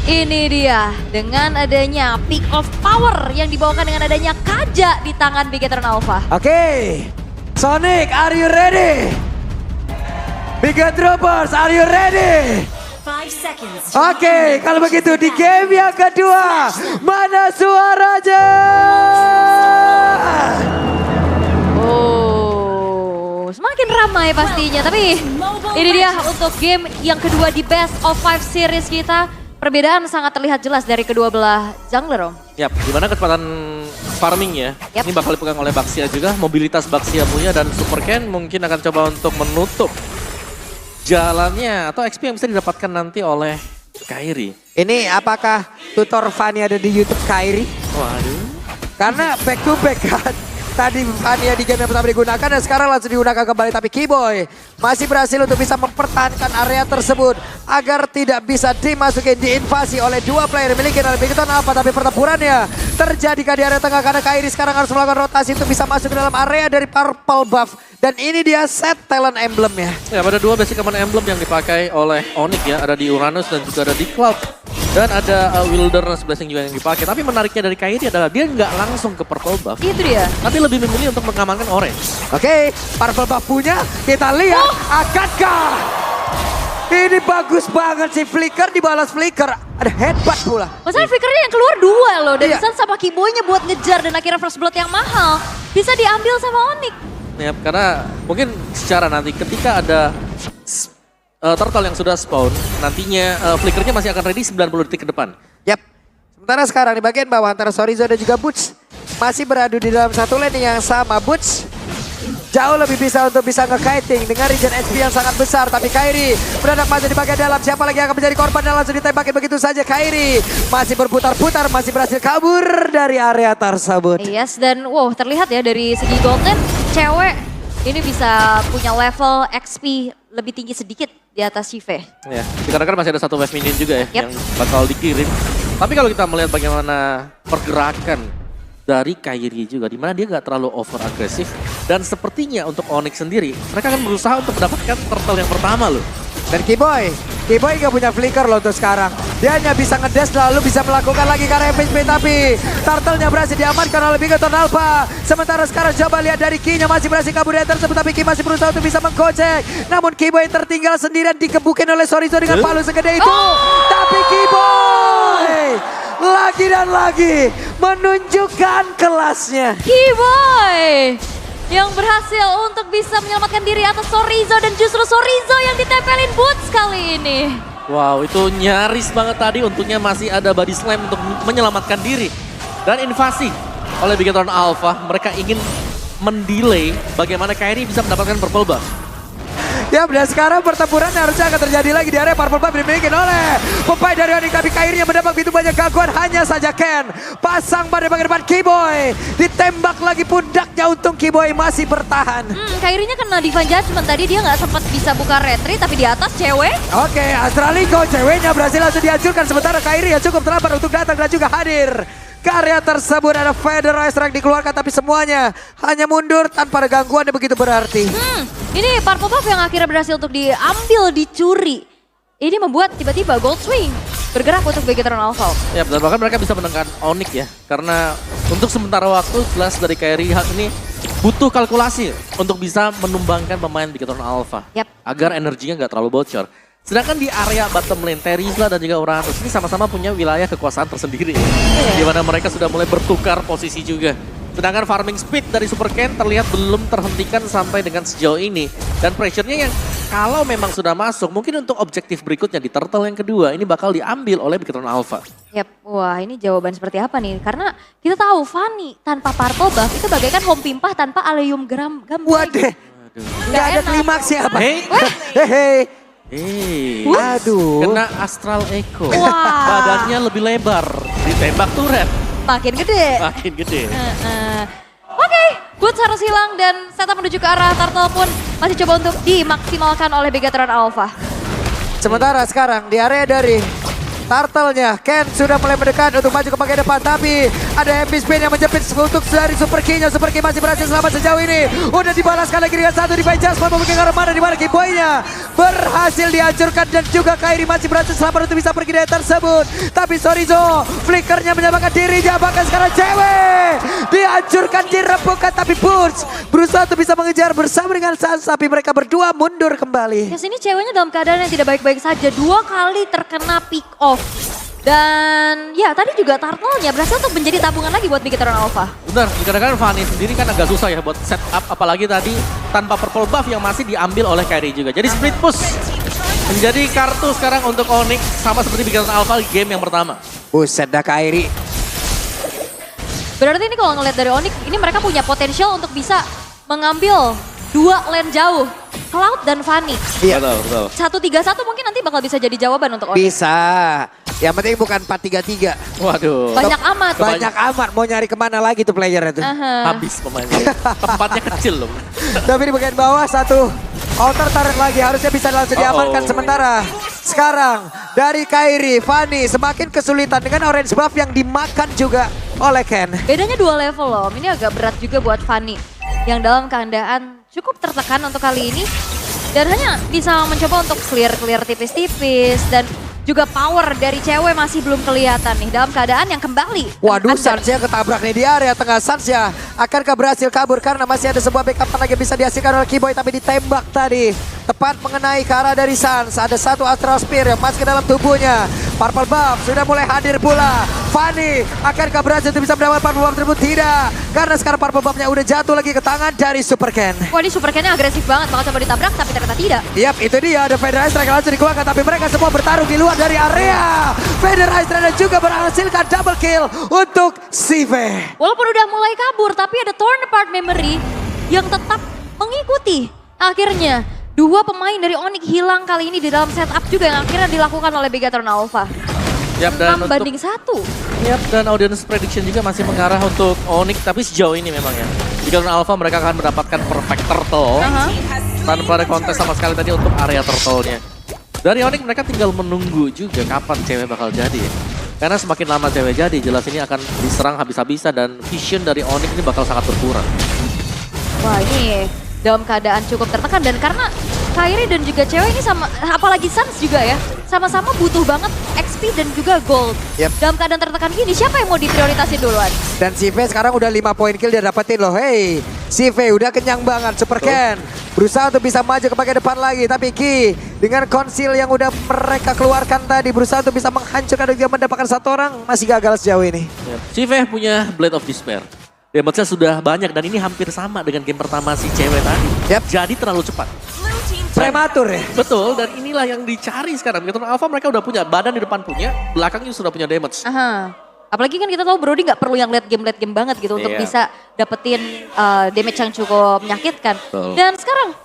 Ini dia, dengan adanya peak of power yang dibawakan dengan adanya Kaja di tangan Bigetron Alpha. Oke, Sonic, are you ready? Bigetroopers, are you ready? 5 seconds. Oke, kalau begitu di game yang kedua, mana suaranya? Oh, semakin ramai pastinya. Tapi ini dia untuk game yang kedua di Best of 5 series kita. Perbedaan sangat terlihat jelas dari kedua belah jungler, Om. Yap, dimana kecepatan farmingnya ini bakal dipegang oleh Baxia juga. Mobilitas Baxia punya dan Super Ken mungkin akan coba untuk menutup jalannya atau XP yang bisa didapatkan nanti oleh Kairi. Ini apakah tutor Fanny ada di YouTube Kairi? Waduh. Karena back to back kan. Tadi Fania di game yang pertama digunakan dan sekarang langsung digunakan kembali. Tapi Keyboy masih berhasil untuk bisa mempertahankan area tersebut agar tidak bisa dimasukin, diinvasi oleh dua player miliki oleh Bigetron Alpha. Tapi pertempurannya terjadi di area tengah karena Kairi sekarang harus melakukan rotasi untuk bisa masuk ke dalam area dari Purple Buff. Dan ini dia set talent emblemnya. Ya, ada dua basic command emblem yang dipakai oleh Onyx ya. Ada di Uranus dan juga ada di Cloud. Dan ada Wilderness Blessing juga yang dipakai. Tapi menariknya dari Kairi adalah dia nggak langsung ke Purple Buff. Itu dia. Tapi lebih memilih untuk mengamankan Orange. Oke, Purple Buff punya. Kita lihat akankah ini bagus banget sih. Flicker dibalas Flicker. Ada headbutt pula. Maksudnya Flickernya yang keluar dua loh. Dan Iya. Sun sama Keyboy-nya buat ngejar dan akhirnya first blood yang mahal. Bisa diambil sama Onyx. Ya, karena mungkin secara nanti ketika ada turtle yang sudah spawn, nantinya flickernya masih akan ready 90 detik ke depan. Yap. Sementara sekarang di bagian bawah antara Sorizo dan juga Butch masih beradu di dalam satu lane yang sama. Butch jauh lebih bisa untuk bisa nge-kiting dengan regen HP yang sangat besar. Tapi Kairi mendadak maju di bagian dalam. Siapa lagi yang akan menjadi korban dan langsung ditembakin begitu saja. Kairi masih berputar-putar, masih berhasil kabur dari area tersebut. Yes, dan wow terlihat ya dari segi golden, cewek ini bisa punya level XP lebih tinggi sedikit di atas Shive. Ya, dikarenakan masih ada satu wave minion juga ya Yep. yang bakal dikirim. Tapi kalau kita melihat bagaimana pergerakan dari Kairi juga, dimana dia nggak terlalu over agresif. Dan sepertinya untuk Onyx sendiri, mereka akan berusaha untuk mendapatkan turtle yang pertama loh. Dan Keyboy gak punya flicker loh untuk sekarang. Dia hanya bisa ngedash lalu bisa melakukan lagi karena FHP. Tapi turtle-nya berhasil diamankan oleh Bigetron Alpha. Sementara sekarang coba lihat dari Key-nya masih berhasil kabur dari tersebut. Tapi Key masih berusaha untuk bisa menggocek. Namun Keyboy tertinggal sendirian dikebukin oleh Sorizo dengan palu segede itu. Tapi Keyboy lagi dan lagi menunjukkan kelasnya. Keyboy yang berhasil untuk bisa menyelamatkan diri atas Sorizo dan justru Sorizo yang ditempelin Boots kali ini. Wow, itu nyaris banget tadi. Untungnya masih ada body slam untuk menyelamatkan diri. Dan invasi oleh Bigetron Alpha, mereka ingin mendelay bagaimana Kairi bisa mendapatkan purple buff. Ya, dan sekarang pertempuran harusnya akan terjadi lagi di area Purple Buff dimiliki oleh pemain dari Onyx. Tapi Kairi yang mendapat begitu banyak gangguan, hanya saja Ken pasang pada bagian depan. Keyboy ditembak lagi pundaknya, untung Keyboy masih bertahan. Kairinya kena Divine Judgment tadi, dia nggak sempat bisa buka retreat tapi di atas cewek. Oke, Astraliko ceweknya berhasil langsung dihancurkan. Sementara Kairi yang cukup terlambat untuk datang dan juga hadir ke area tersebut. Ada Feather Strike dikeluarkan tapi semuanya hanya mundur tanpa ada gangguan yang begitu berarti. Ini Purple Buff yang akhirnya berhasil untuk diambil, dicuri. Ini membuat tiba-tiba Gold Swing bergerak untuk Bigetron Alpha. Ya, dan bahkan mereka bisa menangkan Onyx ya. Karena untuk sementara waktu jelas dari Kairi hal ini butuh kalkulasi untuk bisa menumbangkan pemain Bigetron Alpha. Yap. Agar energinya nggak terlalu bocor. Sedangkan di area bottom lane, Terizla dan juga Uranus ini sama-sama punya wilayah kekuasaan tersendiri. Di mana mereka sudah mulai bertukar posisi juga. Sedangkan farming speed dari Super Ken terlihat belum terhentikan sampai dengan sejauh ini. Dan pressure-nya yang kalau memang sudah masuk, mungkin untuk objektif berikutnya di turtle yang kedua, ini bakal diambil oleh Bigetron Alpha. Yap, wah ini jawaban seperti apa nih? Karena kita tahu Fanny tanpa Purple Buff itu bagaikan home pimpah tanpa Allium Gambling. Waduh, nggak ada enak. klimaksnya apa? Hey. Hehe. Aduh. Kena Astral Echo. Wah. Badannya lebih lebar, ditembak turret. Makin gede. Makin gede. Oke, Boots harus hilang dan setup menuju ke arah turtle pun masih coba untuk dimaksimalkan oleh Bigetron Alpha. Sementara sekarang di area dari turtle-nya, Ken sudah mulai mendekat untuk maju ke bagian depan. Tapi ada MP spin yang menjepit untuk dari Super King-nya. Super King masih berhasil selamat sejauh ini. Udah dibalaskan lagi dengan satu Divine Judgment. Memiliki armada di mana Keyboy-nya berhasil dihancurkan dan juga Kairi masih berhasil selamat untuk bisa pergi dari tersebut. Tapi Sorizo flickernya menyelamatkan dirinya, bahkan sekarang cewek dihancurkan, dirembukan, tapi Burst berusaha untuk bisa mengejar bersama dengan Sans, tapi mereka berdua mundur kembali. Ya sini ceweknya dalam keadaan yang tidak baik-baik saja, 2 kali terkena pick off. Dan ya tadi juga Turtle-nya berhasil untuk menjadi tabungan lagi buat Bigetron Alpha. Benar, kadang-kadang Fanny sendiri kan agak susah ya buat set up, apalagi tadi tanpa purple buff yang masih diambil oleh Kairi juga. Jadi split push menjadi kartu sekarang untuk Onyx, sama seperti Bigetron Alpha di game yang pertama. Buset dah Kairi. Berarti ini kalau ngeliat dari Onyx, ini mereka punya potensial untuk bisa mengambil 2 lane jauh. Cloud dan Fanny. Iya. Betul. 1-3-1 mungkin nanti bakal bisa jadi jawaban untuk Onyx. Bisa. Yang penting bukan 4-3-3. Waduh. Banyak amat. Banyak amat, mau nyari kemana lagi tuh playernya tuh. Habis pemainnya. Tempatnya kecil loh. Tapi di bagian bawah satu counter turret lagi, harusnya bisa langsung diamankan. Sementara sekarang dari Kairi, Fanny semakin kesulitan dengan orange buff yang dimakan juga oleh Ken. Bedanya 2 level loh, ini agak berat juga buat Fanny. Yang dalam keadaan cukup tertekan untuk kali ini. Dan hanya bisa mencoba untuk clear tipis-tipis. Dan juga power dari cewek masih belum kelihatan nih dalam keadaan yang kembali. Waduh, Sansnya ketabrak nih di area tengah. Sansnya akankah berhasil kabur karena masih ada sebuah backup lagi yang bisa dihasilkan oleh Keyboy, tapi ditembak tadi. Tepat mengenai ke arah dari Sans. Ada satu Astral Spear yang masuk ke dalam tubuhnya. Purple buff sudah mulai hadir pula. Fanny akankah berhasil untuk bisa mendapat purple buff tersebut? Tidak. Karena sekarang purple buffnya udah jatuh lagi ke tangan dari Super Ken. Wah, ini Super Ken-nya agresif banget, bakal coba ditabrak tapi ternyata tidak. Yap, itu dia. Ada Federal Strike langsung dikeluarkan, tapi mereka semua bertarung di luar dari area. Federal Strike juga berhasilkan double kill untuk Sive. Walaupun udah mulai kabur, tapi ada torn apart memory yang tetap mengikuti. Akhirnya 2 pemain dari Onyx hilang kali ini di dalam setup juga yang akhirnya dilakukan oleh Bigetron Alpha. Yap, dan 6-1. Yap, dan audience prediction juga masih mengarah untuk Onyx, tapi sejauh ini memang ya. Bigetron Alpha mereka akan mendapatkan perfect turtle. Tanpa ada kontes sama sekali tadi untuk area turtle-nya. Dari Onyx mereka tinggal menunggu juga kapan cewek bakal jadi ya. Karena semakin lama cewek jadi, jelas ini akan diserang habis-habisan dan vision dari Onyx ini bakal sangat berkurang. Wah, ini dalam keadaan cukup tertekan dan karena Kairi dan juga cewek ini sama, apalagi Sans juga ya, sama-sama butuh banget XP dan juga gold. Yep. Dalam keadaan tertekan gini, siapa yang mau diprioritasin duluan? Dan Sive sekarang udah 5 poin kill dia dapetin loh. Hey, Sive udah kenyang banget. Super Ken berusaha untuk bisa maju ke bagian depan lagi. Tapi Ki dengan konsil yang udah mereka keluarkan tadi berusaha untuk bisa menghancurkan dan juga mendapatkan 1 orang. Masih gagal sejauh ini. Yep. Sive punya Blade of Despair. Damage-nya sudah banyak dan ini hampir sama dengan game pertama si cewek tadi. Yep. Jadi terlalu cepat. Prematur ya. Betul, dan inilah yang dicari sekarang. Bigetron Alpha mereka udah punya, badan di depan punya, belakangnya sudah punya damage. Apalagi kan kita tahu Brody nggak perlu yang late game banget gitu untuk bisa dapetin damage yang cukup menyakitkan. Dan sekarang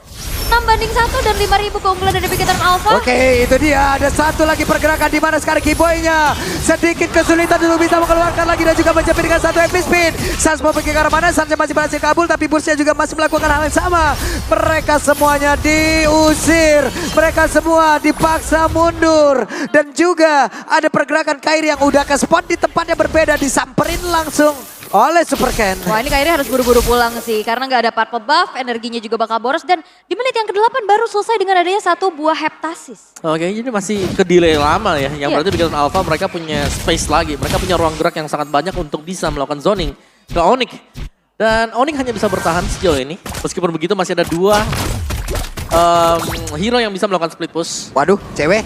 6-1 dan 5.000 keunggulan dari Bigetron Alpha. Oke, itu dia. Ada satu lagi pergerakan di mana sekarang Keyboy-nya sedikit kesulitan untuk bisa mengeluarkan lagi dan juga menjepit dengan 1 epic spin. Sans mau pergi ke arah mana? Sans masih berhasil kabul, tapi Burstnya juga masih melakukan hal yang sama. Mereka semuanya diusir. Mereka semua dipaksa mundur. Dan juga ada pergerakan Kairi yang udah ke spot di tempat yang berbeda. Disamperin langsung oleh Super Ken. Wah, ini Kairi harus buru-buru pulang sih karena nggak ada purple buff, energinya juga bakal boros dan di menit yang ke-8 baru selesai dengan adanya 1 buah heptasis. Oke, ini masih ke delay lama ya. Yang berarti Bigetron Alpha mereka punya space lagi. Mereka punya ruang gerak yang sangat banyak untuk bisa melakukan zoning ke Onyx. Dan Onyx hanya bisa bertahan sejauh ini. Meskipun begitu masih ada 2 hero yang bisa melakukan split push. Waduh, cewek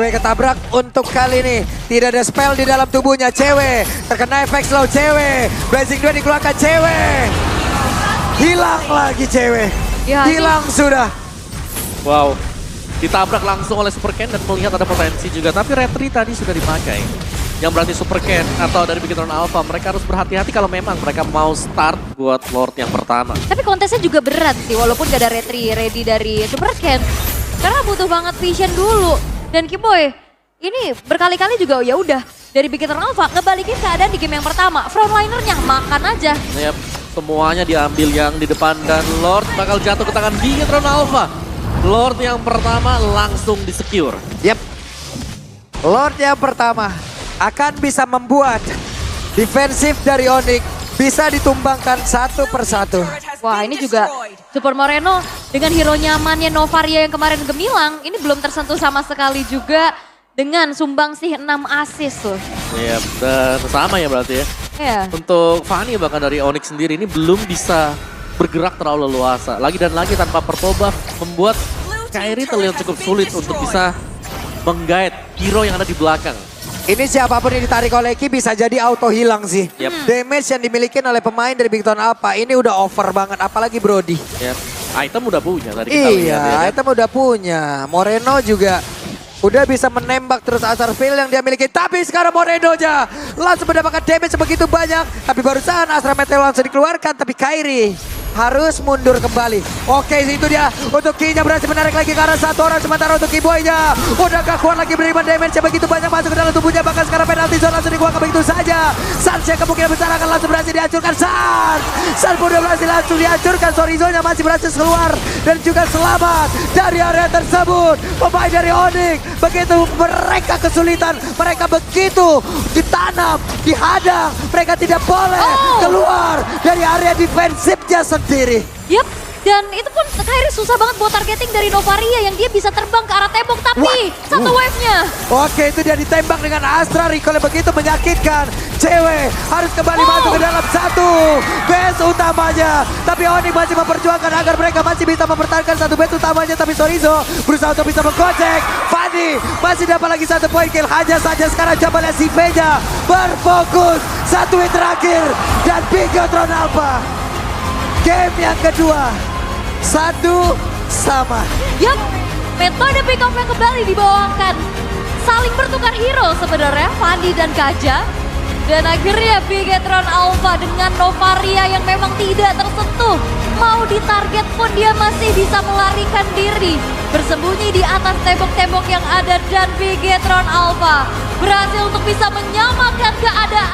ketabrak untuk kali ini. Tidak ada spell di dalam tubuhnya. Cewek terkena efek slow. Cewek Blazing 2 dikeluarkan. Cewek hilang lagi. Cewek hilang sudah. Wow, ditabrak langsung oleh Super Ken dan melihat ada potensi juga. Tapi retry tadi sudah dipakai. Yang berarti Super Ken atau dari Bigetron Alpha mereka harus berhati-hati kalau memang mereka mau start buat Lord yang pertama. Tapi kontesnya juga berat sih walaupun gak ada retry ready dari Super Ken. Karena butuh banget vision dulu. Dan Keyboy ini berkali-kali juga ya udah dari Bigetron Alpha ngebalikin keadaan di game yang pertama. Frontlinernya makan aja. Yep, semuanya diambil yang di depan dan Lord bakal jatuh ke tangan Bigetron Alpha. Lord yang pertama langsung di-secure. Yep. Lord yang pertama akan bisa membuat defensif dari Onyx bisa ditumbangkan 1 persatu. Wah ini juga Super Moreno dengan hero nyamannya Novaria yang kemarin gemilang, ini belum tersentuh sama sekali juga dengan sumbangsih 6 assist tuh. Iya, dan sama ya berarti ya. Iya. Untuk Fanny bahkan dari Onyx sendiri ini belum bisa bergerak terlalu leluasa. Lagi dan lagi tanpa purple buff membuat Kairi terlihat cukup sulit untuk bisa menggait hero yang ada di belakang. Ini siapapun yang ditarik oleh Ki bisa jadi auto hilang sih. Yep. Damage yang dimiliki oleh pemain dari Big Ton Alpha ini udah over banget, apalagi Brody. Ya, item udah punya tadi kita lihat ya. Iya, kan? item udah punya. Moreno juga udah bisa menembak terus Asar Veil yang dia miliki. Tapi sekarang Moreno-nya langsung mendapatkan damage sebegitu banyak. Tapi barusan Astra Meteor langsung dikeluarkan. Tapi Kairi harus mundur kembali. Oke, itu dia. Untuk Ki-nya berhasil menarik lagi ke arah satu orang. Sementara untuk Kiboy-nya udah gak kuat lagi menerima damage yang begitu banyak masuk ke dalam tubuhnya. Bahkan sekarang penalti zone langsung dikeluarkan begitu saja. Sans yang kemungkinan besar akan langsung berhasil dihancurkan. Sans pun udah berhasil langsung dihancurkan. Sorizo-nya masih berhasil keluar. Dan juga selamat dari area tersebut. Pemain dari Onyx. Begitu mereka kesulitan. Mereka begitu ditanam, dihadang. Mereka tidak boleh keluar dari area defensifnya sendiri. Yep, dan itu pun Kairi susah banget buat targeting dari Novaria yang dia bisa terbang ke arah tembok, tapi satu wave-nya. Oke, itu dia ditembak dengan Astra. Recall yang begitu menyakitkan. Cewek harus kembali masuk ke dalam satu base utamanya. Tapi Onyx masih memperjuangkan agar mereka masih bisa mempertahankan satu base utamanya. Tapi Sorizo berusaha untuk bisa menggocek. Fanny masih dapat lagi satu poin kill. Hanya saja sekarang coba lihat si V-nya berfokus. Satu hit terakhir dan Bigatron Alpha. Game yang kedua, 1-1. Yap, metode pick off yang kembali dibawakan. Saling bertukar hero sebenarnya, Fanny dan Kaja. Dan akhirnya Bigatron Alpha dengan Novaria yang memang tidak tersentuh. Mau ditarget pun dia masih bisa melarikan diri. Bersembunyi di atas tembok-tembok yang ada dan Bigatron Alpha berhasil untuk bisa menyamakan keadaan.